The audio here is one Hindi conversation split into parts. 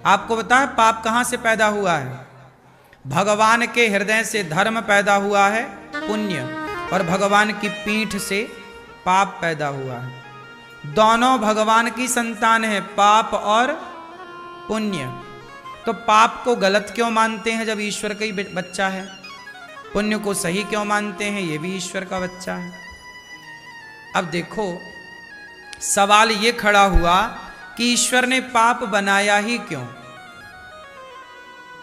आपको पता है पाप कहां से पैदा हुआ है? भगवान के हृदय से धर्म पैदा हुआ है, पुण्य, और भगवान की पीठ से पाप पैदा हुआ है। दोनों भगवान की संतान है, पाप और पुण्य। तो पाप को गलत क्यों मानते हैं जब ईश्वर का ही बच्चा है? पुण्य को सही क्यों मानते हैं? ये भी ईश्वर का बच्चा है। अब देखो, सवाल ये खड़ा हुआ कि ईश्वर ने पाप बनाया ही क्यों?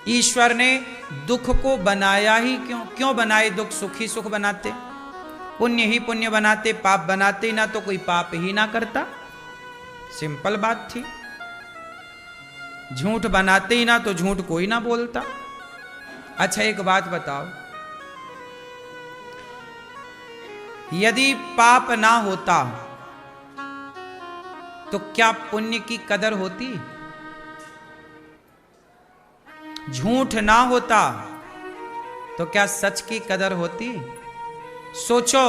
ईश्वर ने दुख को बनाया ही क्यों? क्यों बनाए दुख? सुख ही सुख बनाते, पुण्य ही पुण्य बनाते, पाप बनाते ही ना तो कोई पाप ही ना करता। सिंपल बात थी। झूठ बनाते ही ना तो झूठ कोई ना बोलता। अच्छा एक बात बताओ, यदि पाप ना होता तो क्या पुण्य की कदर होती? झूठ ना होता तो क्या सच की कदर होती? सोचो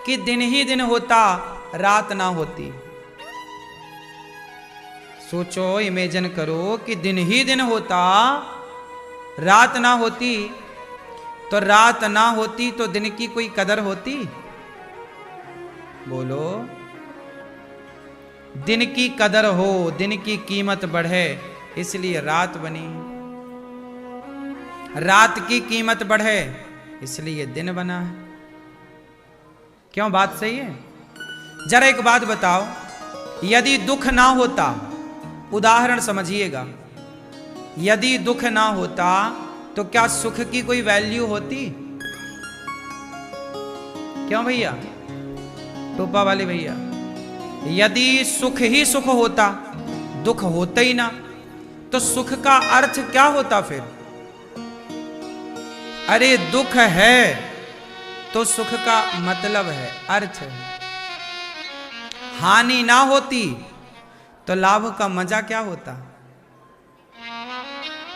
कि दिन ही दिन होता, रात ना होती। सोचो, इमेजिन करो कि दिन ही दिन होता, रात ना होती। तो रात ना होती तो दिन की कोई कदर होती? बोलो। दिन की कदर हो, दिन की कीमत बढ़े, इसलिए रात बनी। रात की कीमत बढ़े इसलिए दिन बना है। क्यों? बात सही है। जरा एक बात बताओ, यदि दुख ना होता, उदाहरण समझिएगा, यदि दुख ना होता तो क्या सुख की कोई वैल्यू होती? क्यों भैया, टोपा वाले भैया? यदि सुख ही सुख होता, दुख होता ही ना, तो सुख का अर्थ क्या होता फिर? अरे दुख है तो सुख का मतलब है, अर्थ है। हानि ना होती तो लाभ का मजा क्या होता?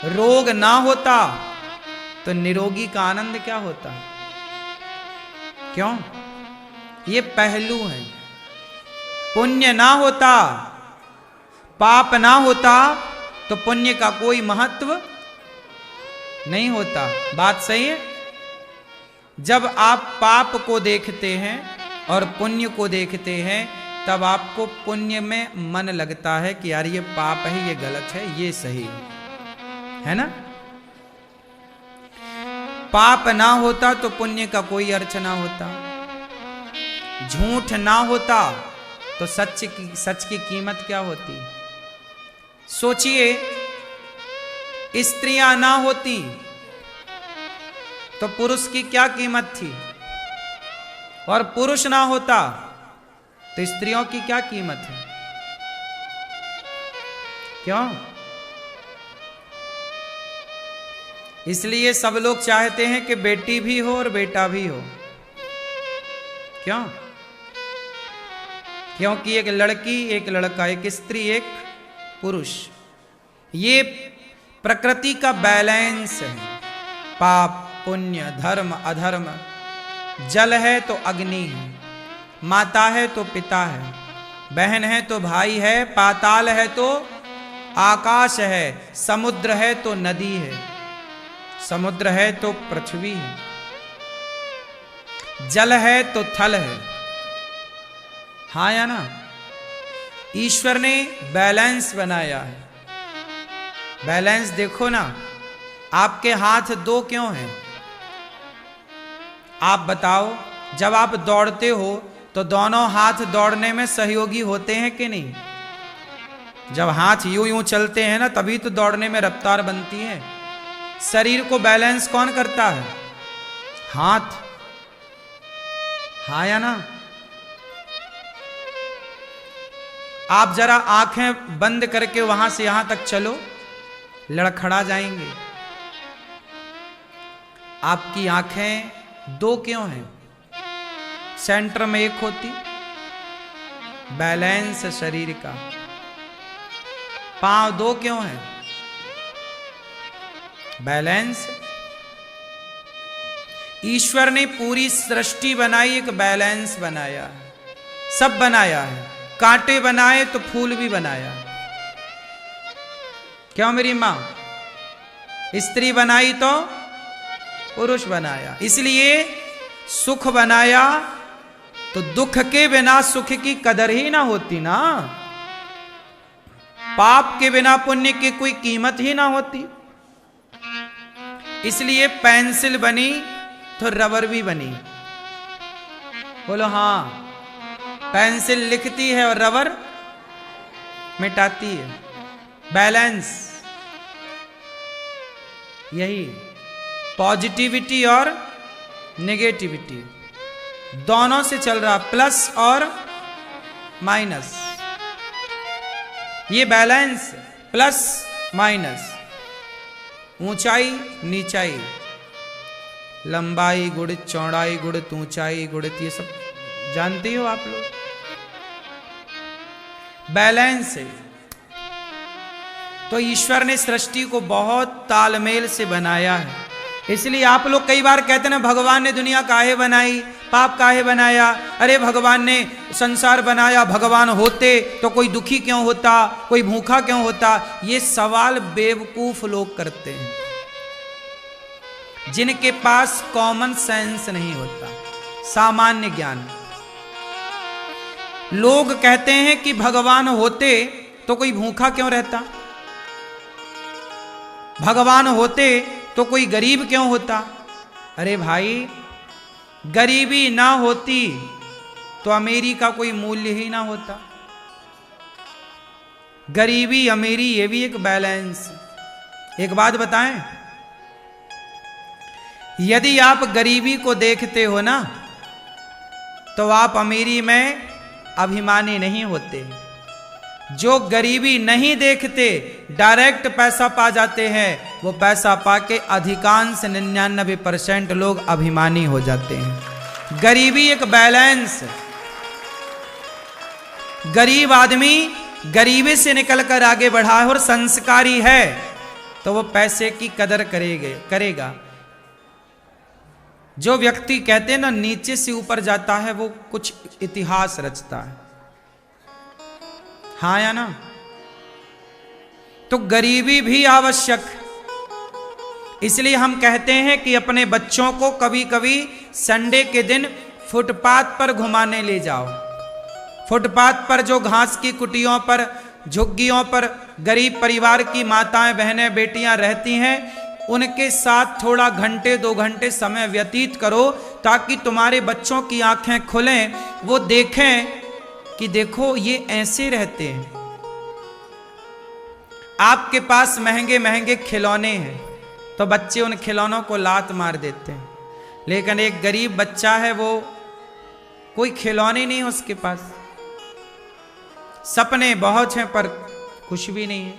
रोग ना होता तो निरोगी का आनंद क्या होता? क्यों? ये पहलू है। पुण्य ना होता, पाप ना होता तो पुण्य का कोई महत्व नहीं होता। बात सही है। जब आप पाप को देखते हैं और पुण्य को देखते हैं, तब आपको पुण्य में मन लगता है कि यार ये पाप है, ये गलत है, ये सही है ना? पाप ना होता तो पुण्य का कोई अर्थ ना होता। झूठ ना होता तो सच की कीमत क्या होती? सोचिए, स्त्रियां ना होती तो पुरुष की क्या कीमत थी, और पुरुष ना होता तो स्त्रियों की क्या कीमत है? क्यों? इसलिए सब लोग चाहते हैं कि बेटी भी हो और बेटा भी हो। क्यों? क्योंकि एक लड़की, एक लड़का, एक स्त्री, एक पुरुष, ये प्रकृति का बैलेंस है। पाप पुण्य, धर्म अधर्म, जल है तो अग्नि है, माता है तो पिता है, बहन है तो भाई है, पाताल है तो आकाश है, समुद्र है तो नदी है, समुद्र है तो पृथ्वी है, जल है तो थल है। हाँ या ना? ईश्वर ने बैलेंस बनाया है। बैलेंस देखो ना, आपके हाथ दो क्यों हैं? आप बताओ, जब आप दौड़ते हो तो दोनों हाथ दौड़ने में सहयोगी होते हैं कि नहीं? जब हाथ यूं यूं चलते हैं ना, तभी तो दौड़ने में रफ्तार बनती है। शरीर को बैलेंस कौन करता है? हाथ। हाँ या ना? आप जरा आंखें बंद करके वहां से यहां तक चलो, लड़खड़ा जाएंगे। आपकी आंखें दो क्यों हैं? सेंटर में एक होती, बैलेंस शरीर का। पांव दो क्यों हैं? बैलेंस। ईश्वर ने पूरी सृष्टि बनाई, एक बैलेंस बनाया, सब बनाया है। कांटे बनाए तो फूल भी बनाया। क्यों मेरी माँ? स्त्री बनाई तो पुरुष बनाया, इसलिए सुख बनाया तो दुख के बिना सुख की कदर ही ना होती ना, पाप के बिना पुण्य की कोई कीमत ही ना होती। इसलिए पेंसिल बनी तो रबर भी बनी। बोलो हाँ, पेंसिल लिखती है और रबर मिटाती है। बैलेंस, यही पॉजिटिविटी और नेगेटिविटी दोनों से चल रहा, प्लस और माइनस, ये बैलेंस, प्लस माइनस, ऊंचाई नीचाई, लंबाई गुणित चौड़ाई गुणित ऊंचाई गुणित, ये सब जानते हो आप लोग, बैलेंस है। तो ईश्वर ने सृष्टि को बहुत तालमेल से बनाया है। इसलिए आप लोग कई बार कहते हैं भगवान ने दुनिया काहे बनाई, पाप काहे बनाया, अरे भगवान ने संसार बनाया, भगवान होते तो कोई दुखी क्यों होता, कोई भूखा क्यों होता। ये सवाल बेवकूफ लोग करते हैं जिनके पास कॉमन सेंस नहीं होता, सामान्य ज्ञान। लोग कहते हैं कि भगवान होते तो कोई भूखा क्यों रहता, भगवान होते तो कोई गरीब क्यों होता। अरे भाई, गरीबी ना होती तो अमीरी का कोई मूल्य ही ना होता। गरीबी अमीरी ये भी एक बैलेंस। एक बात बताएं, यदि आप गरीबी को देखते हो ना तो आप अमीरी में अभिमानी नहीं होते। जो गरीबी नहीं देखते डायरेक्ट पैसा पा जाते हैं, वो पैसा पाके अधिकांश 99% लोग अभिमानी हो जाते हैं। गरीबी एक बैलेंस। गरीब आदमी गरीबी से निकलकर आगे बढ़ा है और संस्कारी है तो वो पैसे की कदर करेगा। जो व्यक्ति कहते हैं ना नीचे से ऊपर जाता है, वो कुछ इतिहास रचता है। हाँ या ना? तो गरीबी भी आवश्यक। इसलिए हम कहते हैं कि अपने बच्चों को कभी कभी संडे के दिन फुटपाथ पर घुमाने ले जाओ। फुटपाथ पर जो घास की कुटियों पर, झुग्गियों पर गरीब परिवार की माताएं, बहनें, बेटियां रहती हैं, उनके साथ थोड़ा घंटे 2 घंटे समय व्यतीत करो ताकि तुम्हारे बच्चों की आंखें खुलें, वो देखें कि देखो ये ऐसे रहते हैं। आपके पास महंगे महंगे खिलौने हैं तो बच्चे उन खिलौनों को लात मार देते हैं, लेकिन एक गरीब बच्चा है, वो कोई खिलौने नहीं है उसके पास, सपने बहुत हैं पर कुछ भी नहीं है।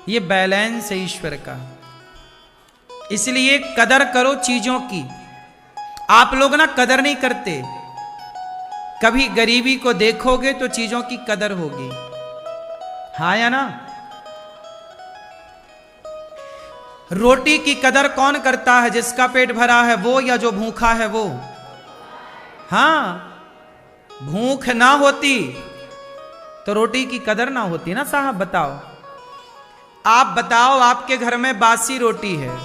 ये बैलेंस है ईश्वर का। इसलिए कदर करो चीजों की। आप लोग ना कदर नहीं करते। कभी गरीबी को देखोगे तो चीजों की कदर होगी। हाँ या ना? रोटी की कदर कौन करता है? जिसका पेट भरा है वो, या जो भूखा है वो? हाँ, भूख ना होती तो रोटी की कदर ना होती ना साहब। बताओ, आप बताओ, आपके घर में बासी रोटी है,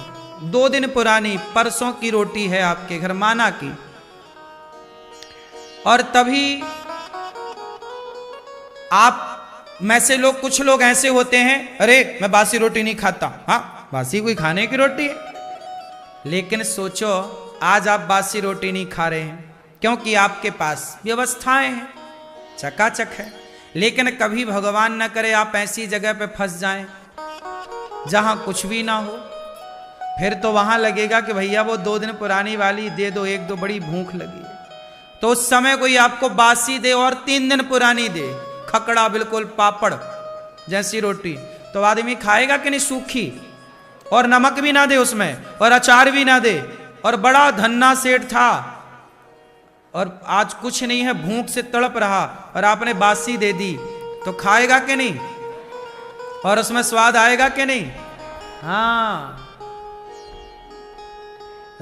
2 दिन पुरानी, परसों की रोटी है आपके घर, माना की, और तभी आप में से लोग, कुछ लोग ऐसे होते हैं, अरे मैं बासी रोटी नहीं खाता। हाँ, बासी कोई खाने की रोटी है। लेकिन सोचो, आज आप बासी रोटी नहीं खा रहे हैं क्योंकि आपके पास व्यवस्थाएं हैं, चकाचक है। लेकिन कभी भगवान न करे आप ऐसी जगह पे फंस जाएं जहां कुछ भी ना हो, फिर तो वहां लगेगा कि भैया वो 2 दिन पुरानी वाली दे दो, 1-2 बड़ी भूख लगी है। तो उस समय कोई आपको बासी दे और 3 दिन पुरानी दे, खकड़ा बिल्कुल पापड़ जैसी रोटी, तो आदमी खाएगा कि नहीं? सूखी, और नमक भी ना दे उसमें, और अचार भी ना दे, और बड़ा धन्ना सेठ था और आज कुछ नहीं है, भूख से तड़प रहा, और आपने बासी दे दी, तो खाएगा कि नहीं? और उसमें स्वाद आएगा कि नहीं? हाँ,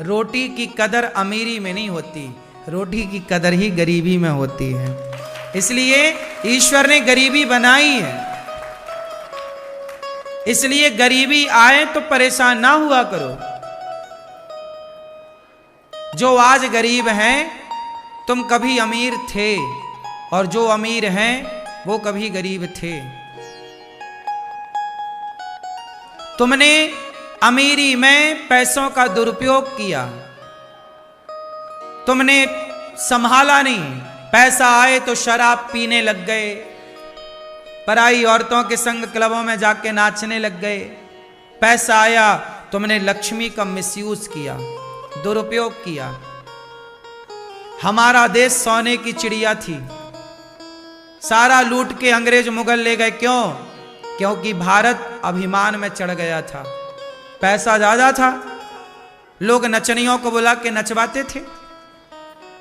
रोटी की कदर अमीरी में नहीं होती, रोटी की कदर ही गरीबी में होती है। इसलिए ईश्वर ने गरीबी बनाई है। इसलिए गरीबी आए तो परेशान ना हुआ करो। जो आज गरीब हैं तुम कभी अमीर थे, और जो अमीर हैं वो कभी गरीब थे। तुमने अमीरी में पैसों का दुरुपयोग किया, तुमने संभाला नहीं। पैसा आए तो शराब पीने लग गए, पराई औरतों के संग क्लबों में जाके नाचने लग गए। पैसा आया, तुमने लक्ष्मी का मिसयूज किया, दुरुपयोग किया। हमारा देश सोने की चिड़िया थी, सारा लूट के अंग्रेज मुगल ले गए। क्यों? क्योंकि भारत अभिमान में चढ़ गया था, पैसा ज्यादा था। लोग नचनियों को बुला के नचवाते थे,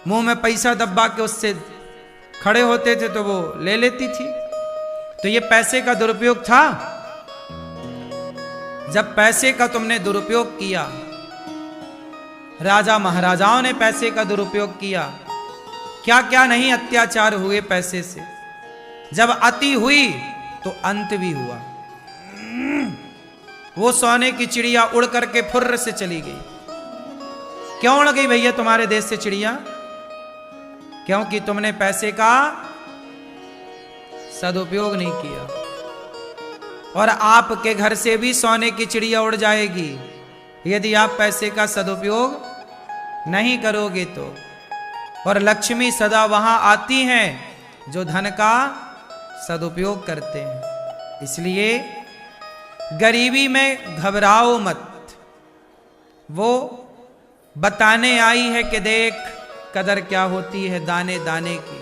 मुंह में पैसा दबा के उससे खड़े होते थे तो वो ले लेती थी। तो ये पैसे का दुरुपयोग था। जब पैसे का तुमने दुरुपयोग किया, राजा महाराजाओं ने पैसे का दुरुपयोग किया, क्या क्या नहीं अत्याचार हुए पैसे से। जब अति हुई तो अंत भी हुआ। वो सोने की चिड़िया उड़ करके फुर्र से चली गई। क्यों उड़ गई भैया तुम्हारे देश से चिड़िया? क्योंकि तुमने पैसे का सदुपयोग नहीं किया। और आपके घर से भी सोने की चिड़िया उड़ जाएगी यदि आप पैसे का सदुपयोग नहीं करोगे तो। और लक्ष्मी सदा वहां आती हैं जो धन का सदुपयोग करते हैं। इसलिए गरीबी में घबराओ मत। वो बताने आई है कि देख कदर क्या होती है दाने दाने की।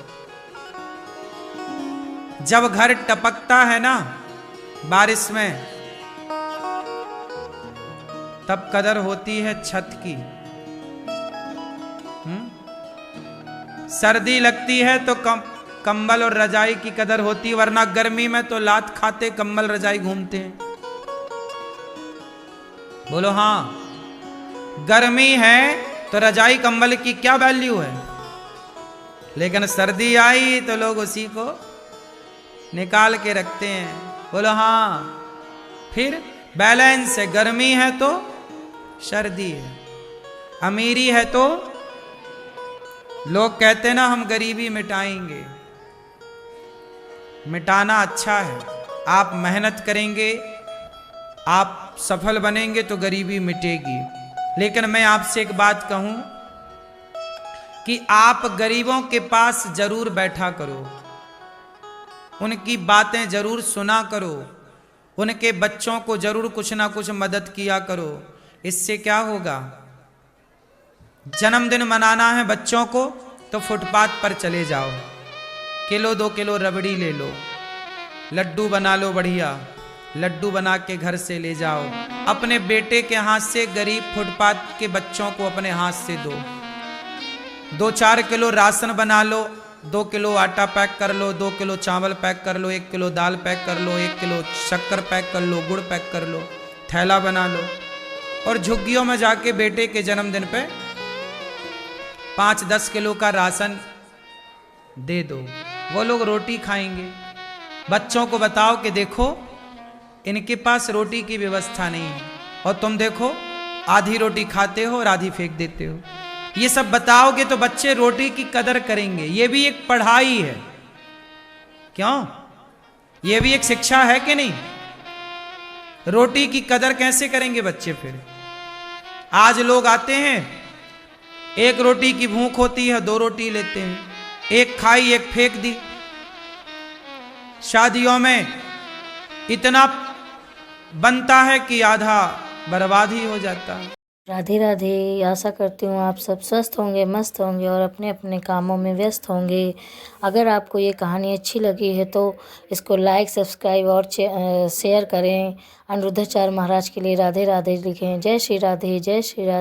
जब घर टपकता है ना बारिश में, तब कदर होती है छत की। सर्दी लगती है तो कंबल और रजाई की कदर होती, वरना गर्मी में तो लात खाते कंबल रजाई घूमते हैं। बोलो हाँ। गर्मी है तो रजाई कंबल की क्या वैल्यू है, लेकिन सर्दी आई तो लोग उसी को निकाल के रखते हैं। बोलो हाँ। फिर बैलेंस है, गर्मी है तो सर्दी है, अमीरी है तो लोग कहते ना हम गरीबी मिटाएंगे। मिटाना अच्छा है, आप मेहनत करेंगे, आप सफल बनेंगे तो गरीबी मिटेगी। लेकिन मैं आपसे एक बात कहूं कि आप गरीबों के पास जरूर बैठा करो, उनकी बातें जरूर सुना करो, उनके बच्चों को जरूर कुछ ना कुछ मदद किया करो। इससे क्या होगा? जन्मदिन मनाना है बच्चों को तो फुटपाथ पर चले जाओ, किलो 2 किलो रबड़ी ले लो, लड्डू बना लो, बढ़िया लड्डू बना के घर से ले जाओ। अपने बेटे के हाथ से गरीब फुटपाथ के बच्चों को अपने हाथ से दो। 2-4 किलो राशन बना लो, 2 किलो आटा पैक कर लो, 2 किलो चावल पैक कर लो, 1 किलो दाल पैक कर लो, 1 किलो शक्कर पैक कर लो, गुड़ पैक कर लो, थैला बना लो। और झुग्गियों में जाके बेटे के जन्मदिन पे 5-10 किलो का राशन दे दो, वो लोग रोटी खाएंगे। बच्चों को बताओ कि देखो इनके पास रोटी की व्यवस्था नहीं है, और तुम देखो आधी रोटी खाते हो और आधी फेंक देते हो। ये सब बताओगे तो बच्चे रोटी की कदर करेंगे। ये भी एक पढ़ाई है, क्यों? ये भी एक शिक्षा है कि नहीं? रोटी की कदर कैसे करेंगे बच्चे फिर? आज लोग आते हैं, एक रोटी की भूख होती है, 2 रोटी लेते हैं, एक खाई एक फेंक दी। शादियों में इतना बनता है कि आधा बर्बाद ही हो जाता है। राधे राधे। आशा करती हूँ आप सब स्वस्थ होंगे, मस्त होंगे और अपने अपने कामों में व्यस्त होंगे। अगर आपको ये कहानी अच्छी लगी है तो इसको लाइक, सब्सक्राइब और शेयर करें। अनिरुद्धाचार्य महाराज के लिए राधे राधे लिखें। जय श्री राधे, जय श्री राधे।